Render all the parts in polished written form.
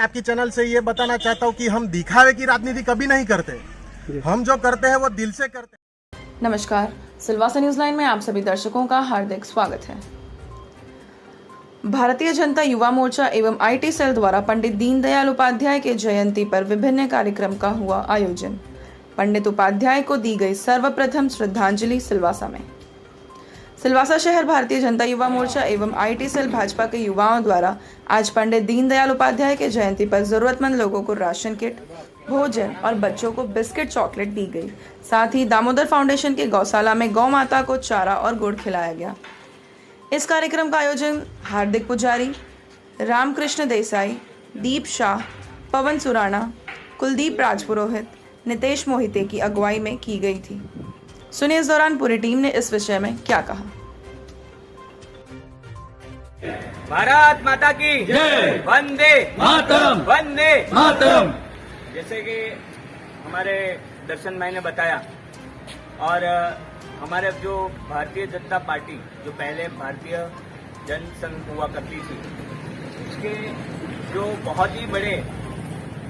आपकी चैनल से ये बताना चाहता हूँ कि हम दिखावे की राजनीति कभी नहीं करते, हम जो करते हैं वो दिल से करते हैं। नमस्कार, सिलवासा न्यूज लाइन में आप सभी दर्शकों का हार्दिक स्वागत है। भारतीय जनता युवा मोर्चा एवं आईटी सेल द्वारा पंडित दीनदयाल उपाध्याय के जयंती पर विभिन्न कार्यक्रम का हुआ आयोजन। पंडित उपाध्याय को दी गई सर्वप्रथम श्रद्धांजलि सिलवासा में। सिलवासा शहर भारतीय जनता युवा मोर्चा एवं आईटी सेल भाजपा के युवाओं द्वारा आज पंडित दीनदयाल उपाध्याय के जयंती पर जरूरतमंद लोगों को राशन किट, भोजन और बच्चों को बिस्किट चॉकलेट दी गई। साथ ही दामोदर फाउंडेशन के गौशाला में गौ माता को चारा और गुड़ खिलाया गया। इस कार्यक्रम का आयोजन हार्दिक पुजारी, रामकृष्ण देसाई, दीप शाह, पवन सुराणा, कुलदीप राजपुरोहित, नितेश मोहिते की अगुवाई में की गई थी। सुनिए इस दौरान पूरी टीम ने इस विषय में क्या कहा। भारत माता की जय, वंदे मातरम, वंदे मातरम। जैसे कि हमारे दर्शन भाई ने बताया और हमारे जो भारतीय जनता पार्टी जो पहले भारतीय जनसंघ हुआ करती थी, उसके जो बहुत ही बड़े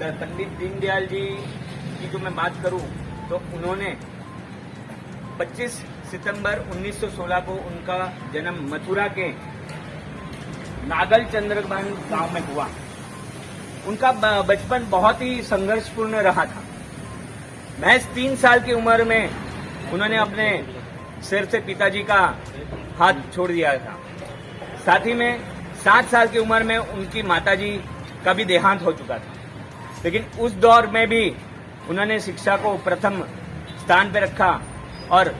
पंडित दीनदयाल जी की जो मैं बात करूं तो उन्होंने 25 सितंबर 1916 को उनका जन्म मथुरा के नागल चंद्रभान गांव में हुआ। उनका बचपन बहुत ही संघर्षपूर्ण रहा था। महज 3 साल की उम्र में उन्होंने अपने सिर से पिताजी का हाथ छोड़ दिया था। साथ ही में 7 साल की उम्र में उनकी माताजी का भी देहांत हो चुका था। लेकिन उस दौर में भी उन्होंने शिक्षा को प्रथम स्थान पर रखा और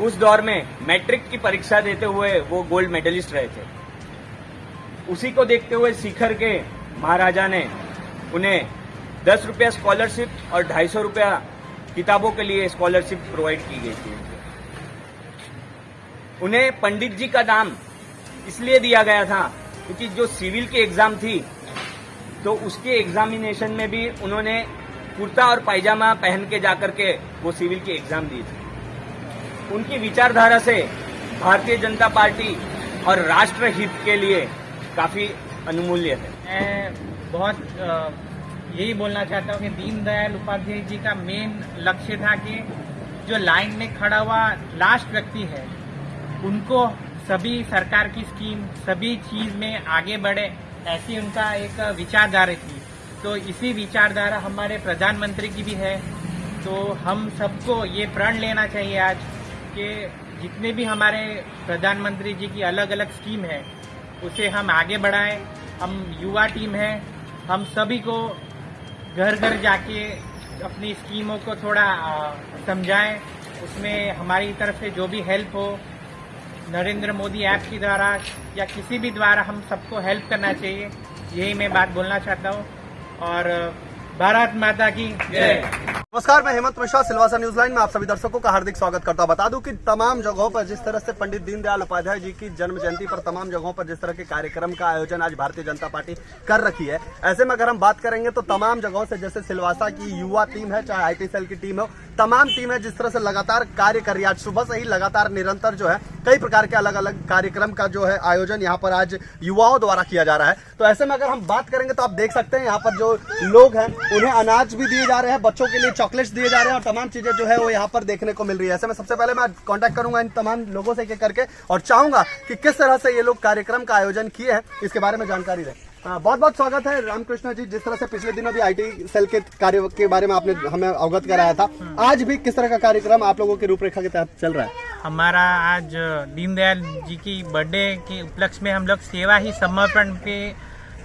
उस दौर में मैट्रिक की परीक्षा देते हुए वो गोल्ड मेडलिस्ट रहे थे। उसी को देखते हुए सीकर के महाराजा ने उन्हें 10 रुपया स्कॉलरशिप और 250 रुपया किताबों के लिए स्कॉलरशिप प्रोवाइड की गई थी। उन्हें पंडित जी का नाम इसलिए दिया गया था क्योंकि जो सिविल की एग्जाम थी तो उसके एग्जामिनेशन में भी उन्होंने कुर्ता और पायजामा पहन के जाकर के वो सिविल की एग्जाम दी थी। उनकी विचारधारा से भारतीय जनता पार्टी और राष्ट्र हित के लिए काफी अनुमूल्य है। मैं बहुत यही बोलना चाहता हूँ कि दीनदयाल उपाध्याय जी का मेन लक्ष्य था कि जो लाइन में खड़ा हुआ लास्ट व्यक्ति है उनको सभी सरकार की स्कीम सभी चीज में आगे बढ़े, ऐसी उनका एक विचारधारा थी। तो इसी विचारधारा हमारे प्रधानमंत्री की भी है। तो हम सबको ये प्रण लेना चाहिए आज कि जितने भी हमारे प्रधानमंत्री जी की अलग अलग स्कीम है उसे हम आगे बढ़ाएं। हम युवा टीम है, हम सभी को घर घर जाके अपनी स्कीमों को थोड़ा समझाएं। उसमें हमारी तरफ से जो भी हेल्प हो नरेंद्र मोदी ऐप के द्वारा या किसी भी द्वारा हम सबको हेल्प करना चाहिए। यही मैं बात बोलना चाहता हूँ और भारत माता की जय। नमस्कार, मैं हेमंत मिश्रा, सिलवासा न्यूज लाइन में आप सभी दर्शकों का हार्दिक स्वागत करता हूं। बता दूं कि तमाम जगहों पर जिस तरह से पंडित दीनदयाल उपाध्याय जी की जन्म जयंती पर तमाम जगहों पर जिस तरह के कार्यक्रम का आयोजन आज भारतीय जनता पार्टी कर रखी है, ऐसे में अगर हम बात करेंगे तो तमाम जगहों से जैसे सिलवासा की युवा टीम है, चाहे आईटी सेल की टीम हो, तमाम टीमें जिस तरह से लगातार कार्य कर रही है। आज सुबह से ही लगातार निरंतर जो है कई प्रकार के अलग अलग कार्यक्रम का जो है आयोजन यहाँ पर आज युवाओं द्वारा किया जा रहा है। तो ऐसे में अगर हम बात करेंगे तो आप देख सकते हैं यहाँ पर जो लोग हैं उन्हें अनाज भी दिए जा रहे हैं, बच्चों के लिए चॉकलेट्स दिए जा रहे हैं और तमाम चीजें जो है वो यहाँ पर देखने को मिल रही है। ऐसे में सबसे पहले मैं कांटेक्ट करूंगा इन तमाम लोगों से एक करके और चाहूंगा कि किस तरह से ये लोग कार्यक्रम का आयोजन किए हैं इसके बारे में जानकारी दें। बहुत बहुत स्वागत है रामकृष्ण जी। जिस तरह से पिछले दिनों भी आईटी सेल के कार्य के बारे में आपने हमें अवगत कराया था, आज भी किस तरह का कार्यक्रम आप लोगों की रूपरेखा के तहत चल रहा है? हमारा आज दीनदयाल जी की बर्थडे के उपलक्ष्य में हम लोग सेवा ही समर्पण पे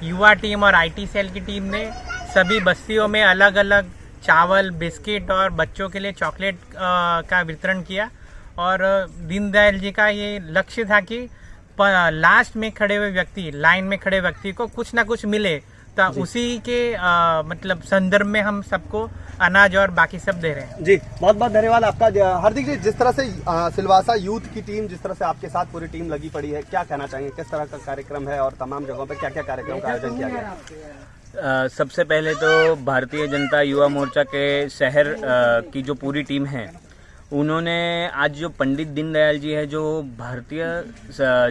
युवा टीम और आईटी सेल की टीम ने सभी बस्तियों में अलग अलग चावल, बिस्किट और बच्चों के लिए चॉकलेट का वितरण किया। और दीनदयाल जी का ये लक्ष्य था कि लास्ट में खड़े हुए व्यक्ति, लाइन में खड़े व्यक्ति को कुछ ना कुछ मिले। तो उसी के मतलब संदर्भ में हम सबको अनाज और बाकी सब दे रहे हैं। जी बहुत बहुत धन्यवाद आपका। हार्दिक जी, जिस तरह से सिलवासा यूथ की टीम जिस तरह से आपके साथ पूरी टीम लगी पड़ी है, क्या कहना चाहेंगे, किस तरह का कार्यक्रम है और तमाम जगहों पर क्या क्या कार्यक्रम का आयोजन किया गया? सबसे पहले तो भारतीय जनता युवा मोर्चा के शहर की जो पूरी टीम है उन्होंने आज जो पंडित दीनदयाल जी है जो भारतीय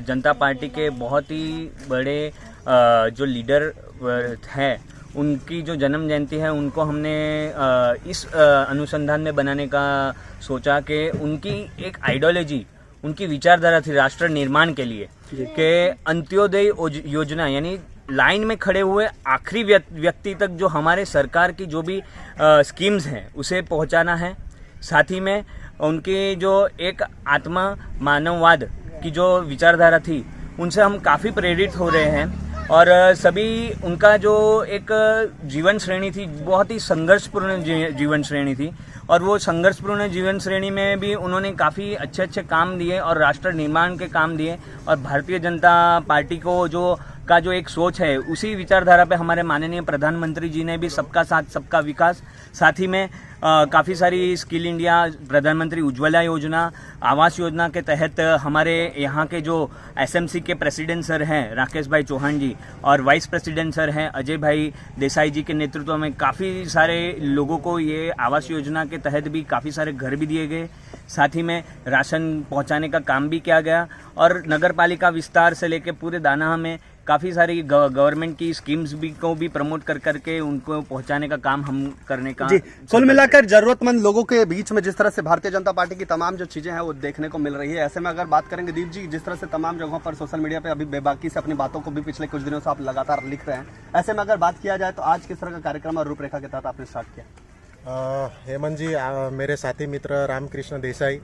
जनता पार्टी के बहुत ही बड़े जो लीडर हैं उनकी जो जन्म जयंती है उनको हमने इस अनुसंधान में बनाने का सोचा कि उनकी एक आइडियोलॉजी, उनकी विचारधारा थी राष्ट्र निर्माण के लिए कि अंत्योदय योजना यानी लाइन में खड़े हुए आखिरी व्यक्ति तक जो हमारे सरकार की जो भी स्कीम्स हैं उसे पहुंचाना है। साथ ही में उनकी जो एक आत्मा मानववाद की जो विचारधारा थी उनसे हम काफ़ी प्रेरित हो रहे हैं। और सभी उनका जो एक जीवन श्रेणी थी बहुत ही संघर्षपूर्ण जीवन श्रेणी थी, और वो संघर्षपूर्ण जीवन श्रेणी में भी उन्होंने काफ़ी अच्छे अच्छे काम दिए और राष्ट्र निर्माण के काम दिए। और भारतीय जनता पार्टी को जो एक सोच है उसी विचारधारा पे हमारे माननीय प्रधानमंत्री जी ने भी सबका साथ सबका विकास, साथ ही में काफ़ी सारी स्किल इंडिया, प्रधानमंत्री उज्ज्वला योजना, आवास योजना के तहत हमारे यहाँ के जो एसएमसी के प्रेसिडेंट सर हैं राकेश भाई चौहान जी और वाइस प्रेसिडेंट सर हैं अजय भाई देसाई जी के नेतृत्व में काफ़ी सारे लोगों को ये आवास योजना के तहत भी काफ़ी सारे घर भी दिए गए। साथ ही में राशन पहुँचाने का काम भी किया गया और नगर पालिका विस्तार से लेकर पूरे दानाह में काफ़ी सारी गवर्नमेंट की स्कीम्स भी को भी प्रमोट कर करके उनको पहुंचाने का काम हम करने का। जी, कुल मिलाकर जरूरतमंद लोगों के बीच में जिस तरह से भारतीय जनता पार्टी की तमाम जो चीजें हैं वो देखने को मिल रही है। ऐसे में अगर बात करेंगे दीप जी, जिस तरह से तमाम जगहों पर सोशल मीडिया पे अभी बेबाकी से अपनी बातों को भी पिछले कुछ दिनों से आप लगातार लिख रहे हैं, ऐसे में अगर बात किया जाए तो आज किस तरह का कार्यक्रम और रूपरेखा के तहत आपने स्टार्ट किया? हेमंत जी, मेरे साथी मित्र रामकृष्ण देसाई,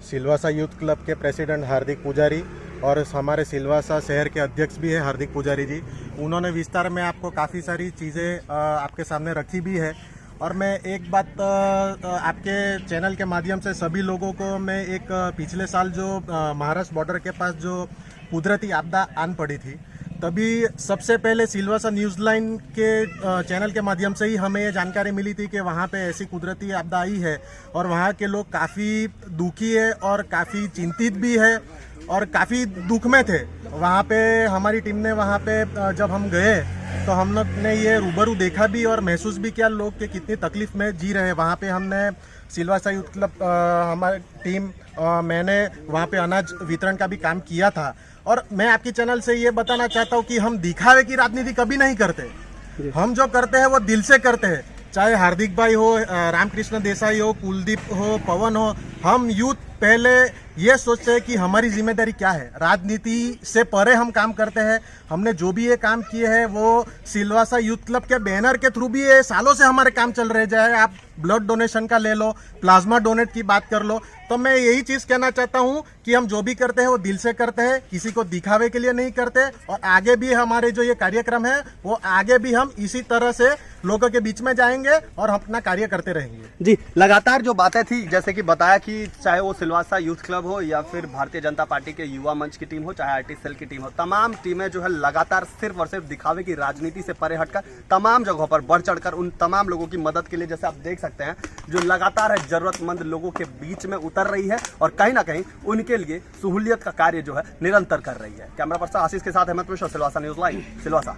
सिलवासा यूथ क्लब के प्रेसिडेंट हार्दिक पुजारी और हमारे सिलवासा शहर के अध्यक्ष भी है हार्दिक पुजारी जी, उन्होंने विस्तार में आपको काफ़ी सारी चीज़ें आपके सामने रखी भी है। और मैं एक बात आपके चैनल के माध्यम से सभी लोगों को मैं एक पिछले साल जो महाराष्ट्र बॉर्डर के पास जो कुदरती आपदा आन पड़ी थी, तभी सबसे पहले सिलवासा न्यूज़ लाइन के चैनल के माध्यम से ही हमें ये जानकारी मिली थी कि वहाँ पे ऐसी कुदरती आपदा आई है और वहाँ के लोग काफ़ी दुखी है और काफ़ी चिंतित भी है और काफ़ी दुख में थे। वहाँ पे हमारी टीम ने वहाँ पे जब हम गए तो हम लोग ने ये रूबरू देखा भी और महसूस भी किया लोग के कितनी तकलीफ में जी रहे हैं। वहाँ पे हमने सिलवासा यूथ क्लब हमारी टीम मैंने वहाँ पे अनाज वितरण का भी काम किया था। और मैं आपकी चैनल से ये बताना चाहता हूँ कि हम दिखावे की राजनीति कभी नहीं करते, हम जो करते हैं वो दिल से करते हैं। चाहे हार्दिक भाई हो, रामकृष्ण देसाई हो, कुलदीप हो, पवन हो, हम यूथ पहले ये सोचते हैं कि हमारी जिम्मेदारी क्या है। राजनीति से परे हम काम करते हैं। हमने जो भी ये काम किए हैं वो सिलवासा यूथ क्लब के बैनर के थ्रू भी ये सालों से हमारे काम चल रहे। जाए आप ब्लड डोनेशन का ले लो, प्लाज्मा डोनेट की बात कर लो, तो मैं यही चीज़ कहना चाहता हूँ कि हम जो भी करते हैं वो दिल से करते हैं, किसी को दिखावे के लिए नहीं करते। और आगे भी हमारे जो ये कार्यक्रम है वो आगे भी हम इसी तरह से लोगों के बीच में जाएंगे और हम अपना कार्य करते रहेंगे। जी, लगातार जो बातें थी जैसे कि बताया कि चाहे वो सिलवासा यूथ क्लब हो या फिर भारतीय जनता पार्टी के युवा मंच की टीम हो, चाहे आरटी सेल की टीम हो, तमाम टीमें जो है लगातार सिर्फ और सिर्फ दिखावे की राजनीति से परे हटकर तमाम जगहों पर बढ़ चढ़कर उन तमाम लोगों की मदद के लिए, जैसे आप देख सकते हैं, जो लगातार है जरूरतमंद लोगों के बीच में उतर रही है और कहीं ना कहीं उनके लिए सहूलियत का कार्य जो है निरंतर कर रही है। कैमरा पर्सन आशीष के साथ अहमद मिश्र, सिलवासा न्यूज़ लाइव, सिलवासा।